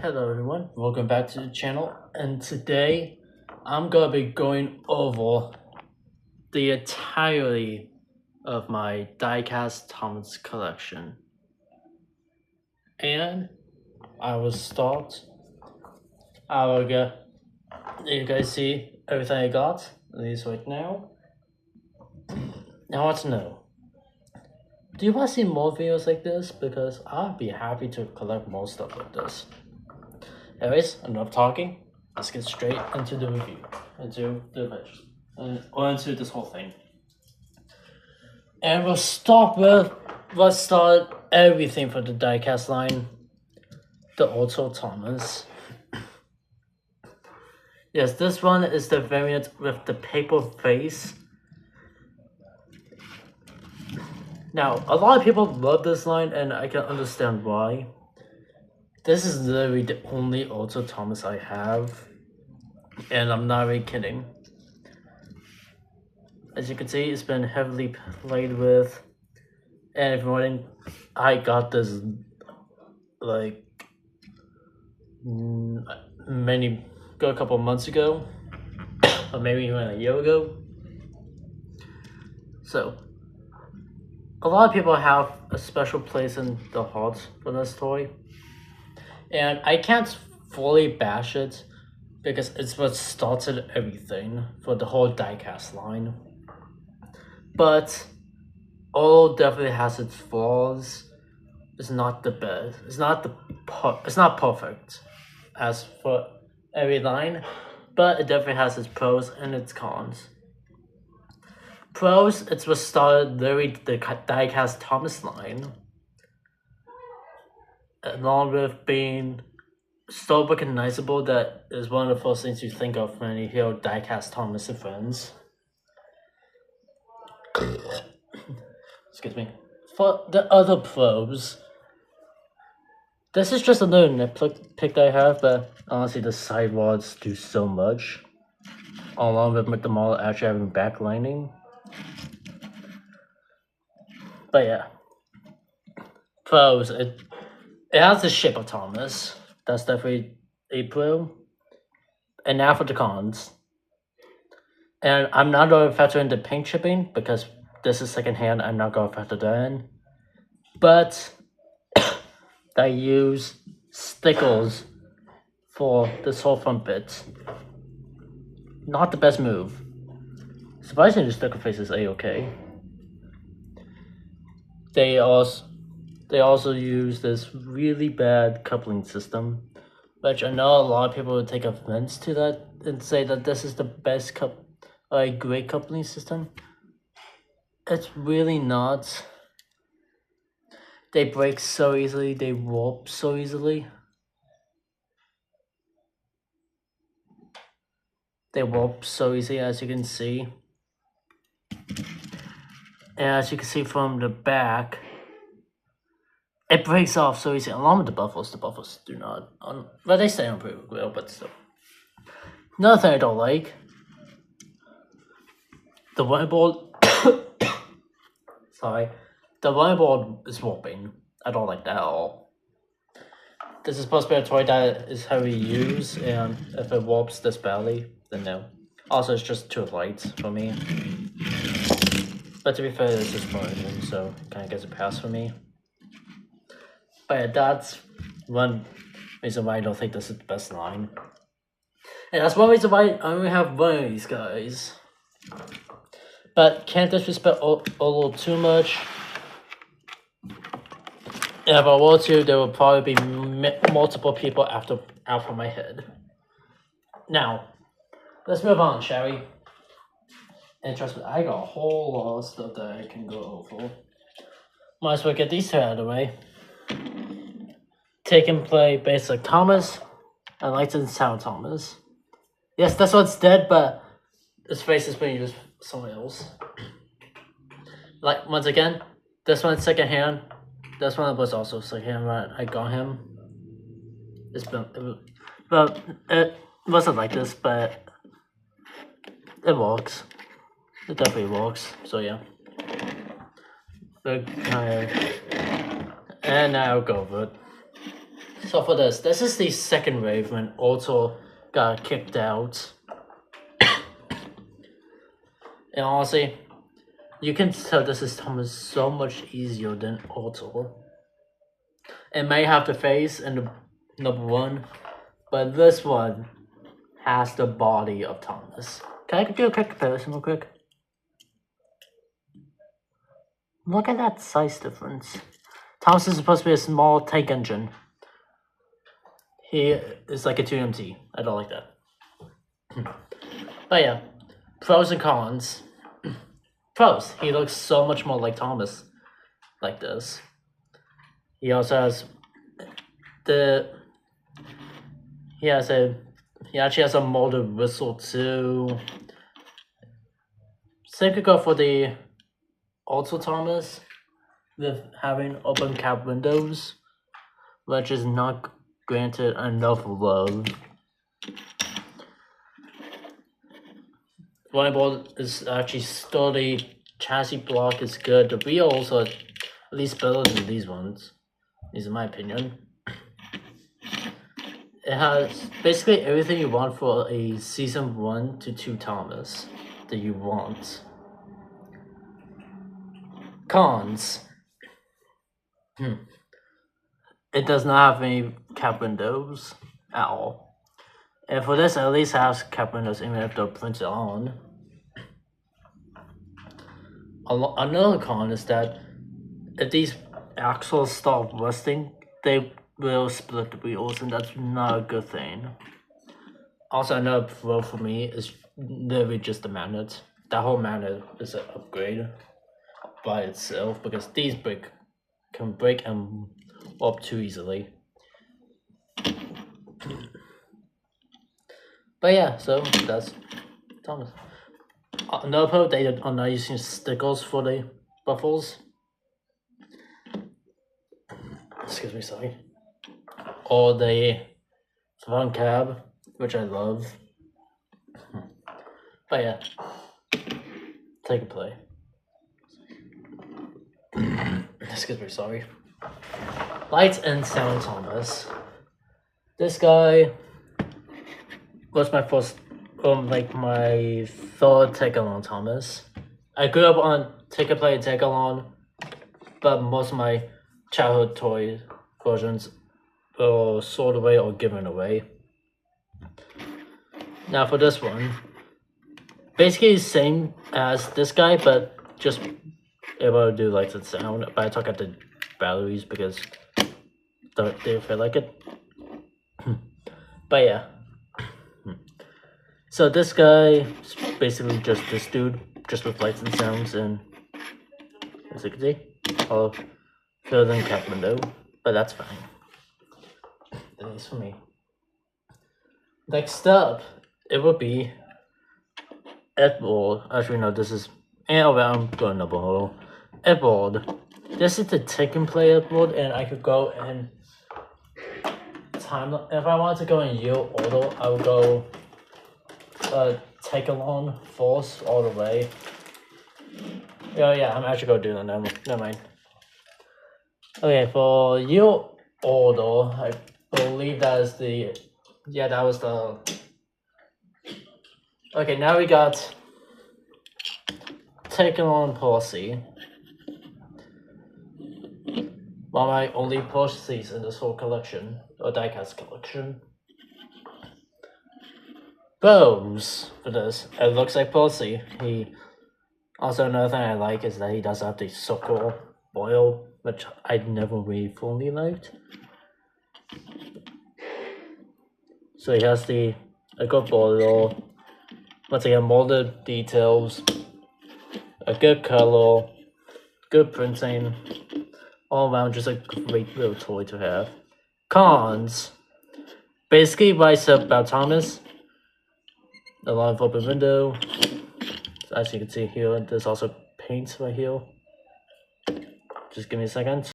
Hello everyone, welcome back to the channel, and today I'm gonna be going over the entirety of my diecast Thomas collection. And I will start. I will get, you guys see everything I got, at least right now. Now I want to know, do you want to see more videos like this? Because I'd be happy to collect more stuff like this. Anyways, enough talking. Let's get straight into the review, into the pictures, or into this whole thing. And let's start everything for the diecast line. The Auto Thomas. Yes, this one is the variant with the paper face. Now, a lot of people love this line, and I can understand why. This is literally the only Auto Thomas I have, and I'm not really kidding. As you can see, it's been heavily played with, and if you're wondering, I got this like a couple months ago, or maybe even a year ago. So, a lot of people have a special place in the heart for this toy. And I can't fully bash it because it's what started everything for the whole diecast line. But although definitely has its flaws, it's not the best. It's not perfect as for every line, but it definitely has its pros and its cons. Pros, it's what started literally the diecast Thomas line, along with being so recognizable that is one of the first things you think of when you hear diecast Thomas and Friends. Excuse me. For the other pros, this is just another nitpick that I have, but honestly the sidewalls do so much, along with the model actually having backlining. But yeah, pros, it has the shape of Thomas. That's definitely a pro. And now for the cons. And I'm not going to factor in the paint chipping because this is secondhand. I'm not going to factor that in. But I use stickers for this whole front bit. Not the best move. Surprisingly, the sticker face is a-okay. They also use this really bad coupling system, which I know a lot of people would take offense to that and say that this is the best great coupling system. It's really not. They break so easily, they warp so easily. They warp so easily, as you can see. And as you can see from the back, it breaks off so easy. Along with the buffers do not. But they stay on pretty well, but still. Another thing I don't like, the whiteboard. Sorry, the whiteboard is warping. I don't like that at all. This is supposed to be a toy that is heavily used, and if it warps this badly, then no. Also, it's just too light for me. But to be fair, it's just version, so it kind of gets a pass for me. But yeah, that's one reason why I don't think this is the best line. And that's one reason why I only have one of these guys. But can't disrespect a little too much. And if I were to, there will probably be multiple people out from my head. Now, let's move on, shall we? And trust me, I got a whole lot of stuff that I can go over. Might as well get these two out of the way. Take and play basic Thomas and Lights and Sound Thomas. Yes, this one's dead, but its face is being used for someone else. Like, once again, this one's secondhand. This one was also secondhand when I got him. Well, it wasn't like this, but it works. It definitely works, so yeah. And now go over it. So for this is the second wave when Otto got kicked out. And honestly, you can tell this system is so much easier than Otto. It may have the face and the number one, but this one has the body of Thomas. Can I do a quick comparison real quick? Look at that size difference. Thomas is supposed to be a small tank engine. He is like a 2MT. I don't like that. But yeah, pros and cons. Pros, he looks so much more like Thomas like this. He also has he actually has a molded whistle too. Same could go for the Auto Thomas with having open cap windows, which is not granted enough love. Bodyboard is actually sturdy, chassis block is good, the wheel also at least better than these ones, at least in my opinion. It has basically everything you want for a Season 1 to 2 Thomas that you want. Cons. It does not have any cap windows at all. And for this, at least has cap windows even if they're printed on. Another con is that if these axles start rusting, they will split the wheels, and that's not a good thing. Also, another pro for me is literally just the magnet. That whole magnet is an upgrade by itself because these can break and warp too easily. But yeah, so that's Thomas. Another pro, they are not using stickers for the buffers. Excuse me, sorry. Or the front cab, which I love. But yeah, take a play. Excuse me, sorry. Lights and sound Thomas. This guy was my first, my third take-along Thomas. I grew up on take-a-play and take-along, but most of my childhood toy versions were sold away or given away. Now for this one, basically the same as this guy, but just able to do lights and sound. But I took out the batteries because they feel like it. But yeah. So this guy is basically just this dude, just with lights and sounds, and as you can see, all filled in cap window, but that's fine. That is for me. Next up, it would be Edward. Actually, no, this is I'm going double hole. Edward. This is the take and play Edward, and I could go and time. If I wanted to go in year order, I would go take along force all the way. Yeah, I'm actually gonna do that. Never mind. Okay, for year order, I believe that is the that was the. Okay, now we got taken on policy. One of my only policies in this whole collection, or diecast collection. Bows for this. It looks like policy. He also another thing I like is that he does have the circle boil, which I never really fully liked. So he has a good boil. Once again, molded details, a good color, good printing, all around just a great little toy to have. Cons. Basically what I said about Thomas. A lot of open window. As you can see here, there's also paint right here. Just give me a second.